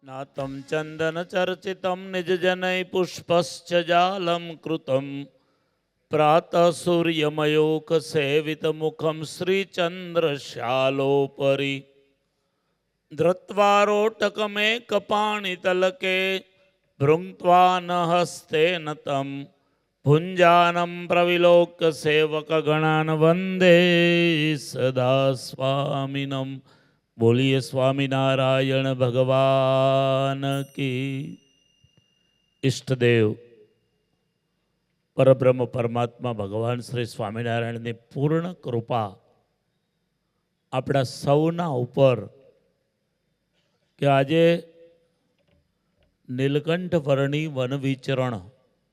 नातं चन्दनचर्चितं निजजनैः पुष्पश्च जालं कृतं प्रातः सूर्यमयोकसेवितमुखं श्रीचन्द्रशालोपरि धृत्वा रोटकमेकपाणितलके भृङ्क्त्वा न हस्तेन तं भुञ्जानं प्रविलोक्य सेवकगणान् वन्दे सदा स्वामिनम्। बोलिए स्वामीनारायण भगवान की। इष्टदेव परब्रह्म परमात्मा भगवान श्री स्वामीनारायण ने पूर्ण कृपा अपना सौना ऊपर कि आजे नीलकंठ वर्णी वन विचरण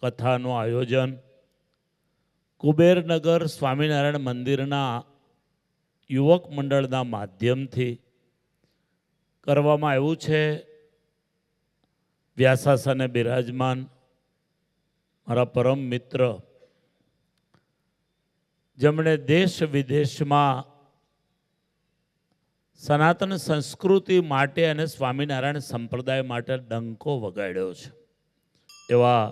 कथाનું आयोजन कुबेरनगर स्वामीनारायण मंदिरना युवक मंडळના માધ્યમથી કરવામાં આવ્યું છે। વ્યાસાસને બિરાજમાન મારા પરમ મિત્ર જેમણે દેશ વિદેશમાં સનાતન સંસ્કૃતિ માટે અને સ્વામિનારાયણ સંપ્રદાય માટે ડંકો વગાડ્યો છે એવા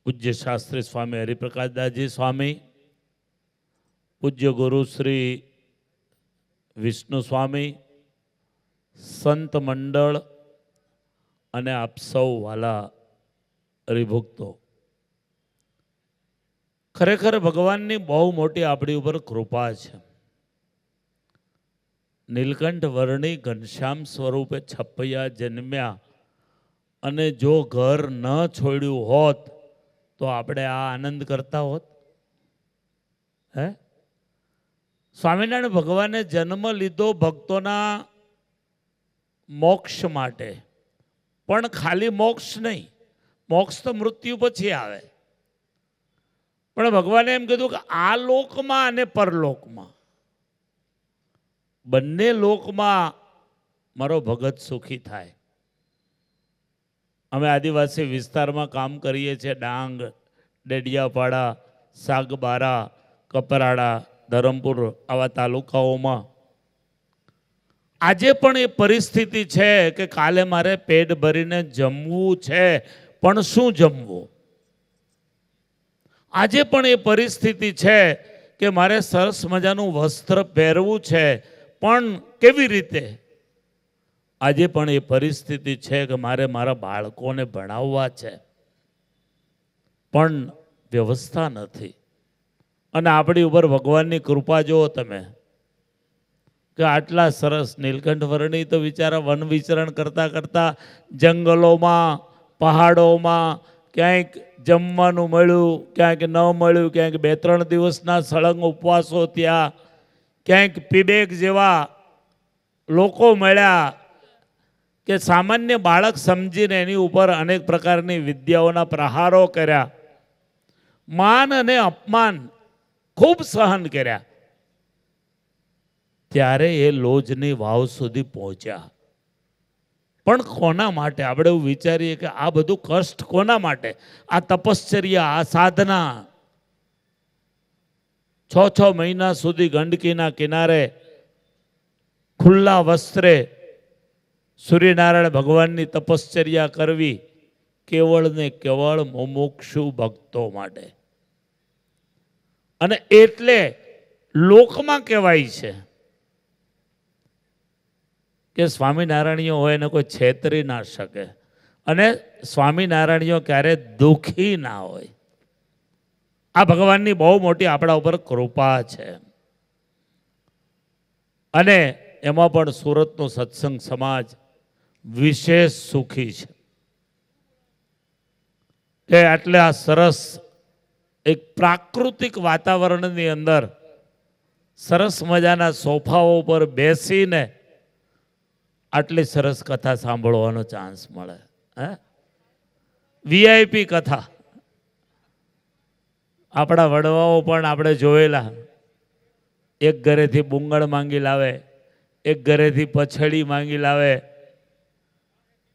પૂજ્ય શાસ્ત્રી સ્વામી હરિપ્રકાશદાસજી સ્વામી, પૂજ્ય ગુરુ શ્રી વિષ્ણુ સ્વામી, સંત મંડળ અને આપ સૌ વાલા હરિભક્તો, ખરેખર ભગવાનની બહુ મોટી આપણી ઉપર કૃપા છે। નીલકંઠ વર્ણી ઘનશ્યામ સ્વરૂપે છપૈયા જન્મ્યા અને જો ઘર ન છોડ્યું હોત તો આપણે આ આનંદ કરતા હોત? હે? સ્વામિનારાયણ ભગવાને જન્મ લીધો ભક્તોના મોક્ષ માટે, પણ ખાલી મોક્ષ નહીં, મોક્ષ તો મૃત્યુ પછી આવે, પણ ભગવાને એમ કીધું કે આ લોકમાં અને પરલોકમાં બંને લોકમાં મારો ભગત સુખી થાય। અમે આદિવાસી વિસ્તારમાં કામ કરીએ છીએ, ડાંગ, ડેડિયાપાડા, સાગબારા, કપરાડા, ધરમપુર આવા તાલુકાઓમાં આજે પણ એ પરિસ્થિતિ છે કે કાલે મારે પેટ ભરીને જમવું છે, પણ શું જમવું? આજે પણ એ પરિસ્થિતિ છે કે મારે સરસ મજાનું વસ્ત્ર પહેરવું છે, પણ કેવી રીતે? આજે પણ એ પરિસ્થિતિ છે કે મારે મારા બાળકોને ભણાવવા છે, પણ વ્યવસ્થા નથી। અને આપણી ઉપર ભગવાનની કૃપા જુઓ તમે કે આટલા સરસ નીલકંઠ વર્ણી તો વિચારા વન વિચરણ કરતા કરતા જંગલોમાં, પહાડોમાં ક્યાંક જમવાનું મળ્યું, ક્યાંક ન મળ્યું, ક્યાંક 2-3 દિવસના સળંગ ઉપવાસો થયા, ક્યાંક પીબેક જેવા લોકો મળ્યા કે સામાન્ય બાળક સમજીને એની ઉપર અનેક પ્રકારની વિદ્યાઓના પ્રહારો કર્યા, માન અને અપમાન ખૂબ સહન કર્યા, ત્યારે એ લોજની વાવ સુધી પહોંચ્યા। પણ કોના માટે? આપણે એવું વિચારીએ કે આ બધું કષ્ટ કોના માટે? આ તપશ્ચર્યા, આ સાધના, 6 મહિના સુધી ગંડકીના કિનારે ખુલ્લા વસ્ત્રે સૂર્યનારાયણ ભગવાનની તપશ્ચર્યા કરવી કેવળ ને કેવળ મુમુક્ષુ ભક્તો માટે। અને એટલે લોકમાં કહેવાય છે કે સ્વામિનારાયણીઓ હોય એને કોઈ છેતરી ના શકે, અને સ્વામિનારાયણીઓ ક્યારે દુઃખી ના હોય। આ ભગવાનની બહુ મોટી આપણા ઉપર કૃપા છે। અને એમાં પણ સુરતનો સત્સંગ સમાજ વિશેષ સુખી છે કે આટલે આ સરસ એક પ્રાકૃતિક વાતાવરણની અંદર સરસ મજાના સોફાઓ પર બેસીને આટલી સરસ કથા સાંભળવાનો ચાન્સ મળે। હે, વીઆઈપી કથા। આપણા વડવાઓ પણ આપણે જોયેલા, એક ઘરેથી બુંગળ માંગી લાવે, એક ઘરેથી પછડી માંગી લાવે,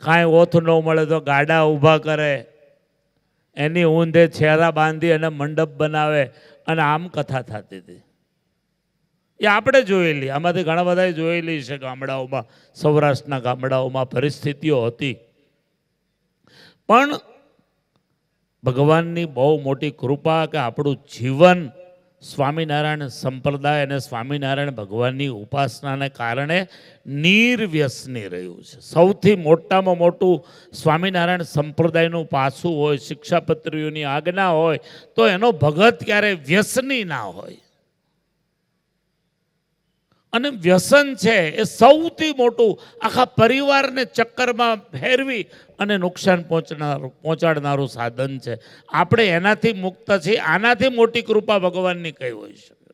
કાંઈ ઓથ ન મળે તો ગાડા ઊભા કરે, એની ઊંધે છેરા બાંધી અને મંડપ બનાવે, અને આમ કથા થતી હતી। એ આપણે જોયેલી, આમાંથી ઘણા બધાએ જોયેલી છે ગામડાઓમાં, સૌરાષ્ટ્રના ગામડાઓમાં પરિસ્થિતિઓ હતી. પણ ભગવાનની બહુ મોટી કૃપા કે આપણું જીવન સ્વામિનારાયણ સંપ્રદાય અને સ્વામિનારાયણ ભગવાનની ઉપાસનાને કારણે નિર્વ્યસની રહ્યું છે. સૌથી મોટામાં મોટું સ્વામિનારાયણ સંપ્રદાયનું પાસું હોય, શિક્ષાપત્રીઓની આજ્ઞા હોય તો એનો ભગત ક્યારે વ્યસની ના હોય. અને વ્યસન છે એ સૌથી મોટું આખા પરિવારને ચક્કરમાં ફેરવી અને નુકસાન પહોંચાડનારું સાધન છે. આપણે એનાથી મુક્ત છીએ. આનાથી મોટી કૃપા ભગવાનની કઈ હોઈ શકે?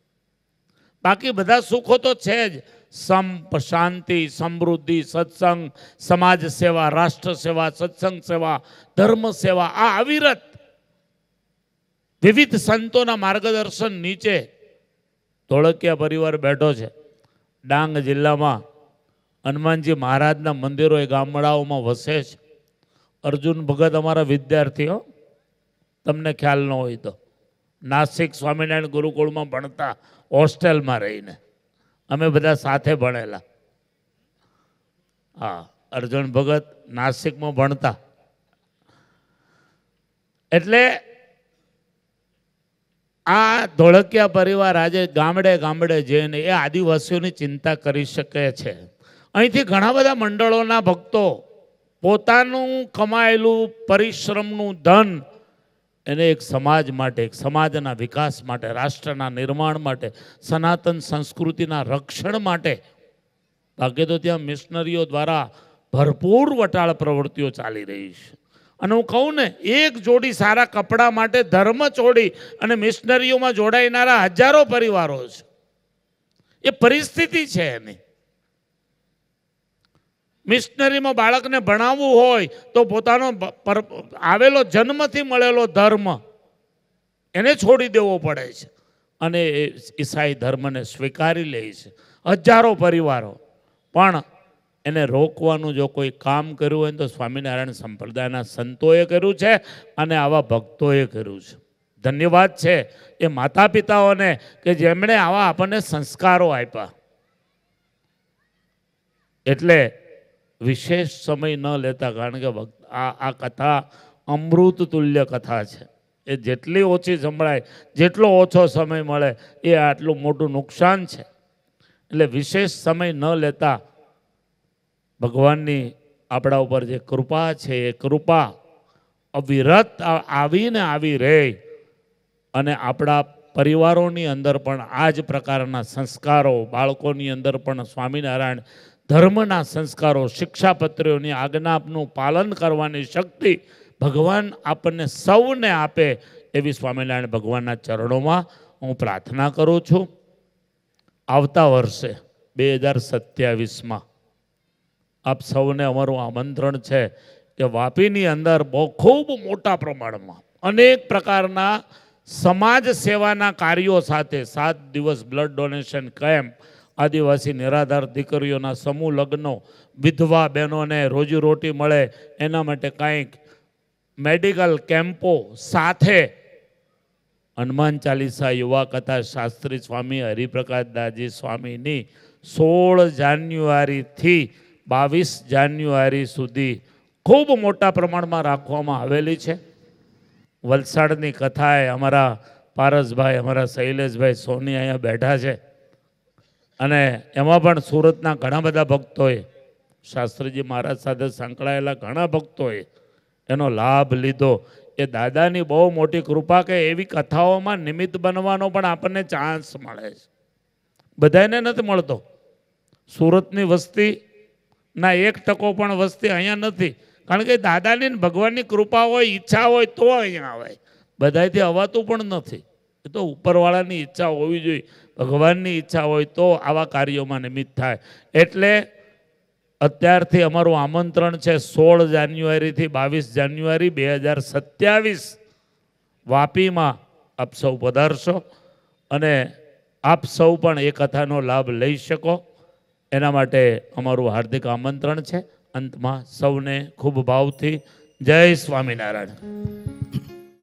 બાકી બધા સુખો તો છે જ, સંપ, શાંતિ, સમૃદ્ધિ, સત્સંગ, સમાજ સેવા, રાષ્ટ્ર સેવા, સત્સંગ સેવા, ધર્મ સેવા, આ અવિરત વિવિધ સંતોના માર્ગદર્શન નીચે ધોળકિયા પરિવાર બેઠો છે. ડાંગ જિલ્લામાં હનુમાનજી મહારાજના મંદિરો એ ગામડાઓમાં વસે છે. અર્જુન ભગત અમારા વિદ્યાર્થીઓ, તમને ખ્યાલ ન હોય તો, નાસિક સ્વામિનારાયણ ગુરુકુળમાં ભણતા, હોસ્ટેલમાં રહીને અમે બધા સાથે ભણેલા. હા, અર્જુન ભગત નાસિકમાં ભણતા. એટલે આ ધોળકિયા પરિવાર આજે ગામડે ગામડે જઈને એ આદિવાસીઓની ચિંતા કરી શકે છે. અહીંથી ઘણા બધા મંડળોના ભક્તો પોતાનું કમાયેલું પરિશ્રમનું ધન એને એક સમાજ માટે, એક સમાજના વિકાસ માટે, રાષ્ટ્રના નિર્માણ માટે, સનાતન સંસ્કૃતિના રક્ષણ માટે, બાકી તો ત્યાં મિશનરીઓ દ્વારા ભરપૂર વટાળ પ્રવૃત્તિઓ ચાલી રહી છે. અને હું કહું ને, એક જોડી સારા કપડા માટે ધર્મ છોડી અને મિશનરીઓમાં જોડાઈનારા હજારો પરિવારો છે. એ પરિસ્થિતિ છે એની. મિશનરીમાં બાળકને ભણાવવું હોય તો પોતાનો આવેલો જન્મથી મળેલો ધર્મ એને છોડી દેવો પડે છે અને ઈસાઈ ધર્મને સ્વીકારી લે છે હજારો પરિવારો. પણ એને રોકવાનું જો કોઈ કામ કર્યું હોય તો સ્વામિનારાયણ સંપ્રદાયના સંતોએ કર્યું છે અને આવા ભક્તોએ કર્યું છે. ધન્યવાદ છે એ માતા પિતાઓને કે જેમણે આવા આપણને સંસ્કારો આપ્યા. એટલે વિશેષ સમય ન લેતા, કારણ કે આ કથા અમૃત તુલ્ય કથા છે. એ જેટલી ઓછી સંભળાય, જેટલો ઓછો સમય મળે એ આટલું મોટું નુકસાન છે. એટલે વિશેષ સમય ન લેતા ભગવાનની આપણા ઉપર જે કૃપા છે એ કૃપા અવિરત આવીને આવી રહે અને આપણા પરિવારોની અંદર પણ આ જ પ્રકારના સંસ્કારો, બાળકોની અંદર પણ સ્વામિનારાયણ ધર્મના સંસ્કારો, શિક્ષાપત્રીઓની આજ્ઞાનું પાલન કરવાની શક્તિ ભગવાન આપણને સૌને આપે એવી સ્વામિનારાયણ ભગવાનના ચરણોમાં હું પ્રાર્થના કરું છું. આવતા વર્ષે 2027માં આપ સૌને અમારું આમંત્રણ છે કે વાપીની અંદર બહુ ખૂબ મોટા પ્રમાણમાં અનેક પ્રકારના સમાજ સેવાના કાર્યો સાથે 7 દિવસ બ્લડ ડોનેશન કેમ્પ, આદિવાસી નિરાધાર દીકરીઓના સમૂહ લગ્નો, વિધવા બહેનોને રોજીરોટી મળે એના માટે કંઈક મેડિકલ કેમ્પો સાથે હનુમાન ચાલીસા યુવા કથા શાસ્ત્રી સ્વામી હરિપ્રકાશ દાસજી સ્વામીની 16 જાન્યુઆરીથી 22 જાન્યુઆરી સુધી ખૂબ મોટા પ્રમાણમાં રાખવામાં આવેલી છે. વલસાડની કથાએ અમારા પારસભાઈ, અમારા શૈલેષભાઈ સોની અહીંયા બેઠા છે અને એમાં પણ સુરતના ઘણા બધા ભક્તોએ, શાસ્ત્રીજી મહારાજ સાથે સંકળાયેલા ઘણા ભક્તોએ એનો લાભ લીધો. એ દાદાની બહુ મોટી કૃપા કે એવી કથાઓમાં નિમિત્ત બનવાનો પણ આપણને ચાન્સ મળે છે. બધાને નથી મળતો. સુરતની વસ્તીના 1% પણ વસ્તી અહીંયા નથી, કારણ કે દાદાની ભગવાનની કૃપા હોય, ઈચ્છા હોય તો અહીંયા આવે. બધાથી અવાતું પણ નથી. એ તો ઉપરવાળાની ઈચ્છા હોવી જોઈએ, ભગવાનની ઈચ્છા હોય તો આવા કાર્યોમાં નિમિત્ત થાય. એટલે અત્યારથી અમારું આમંત્રણ છે 16 જાન્યુઆરીથી 22 જાન્યુઆરી 2027 વાપીમાં આપ સૌ પધારશો અને આપ સૌ પણ એ કથાનો લાભ લઈ શકો એના માટે અમારું હાર્દિક આમંત્રણ છે. અંતમાં સૌને ખૂબ ભાવથી જય સ્વામિનારાયણ.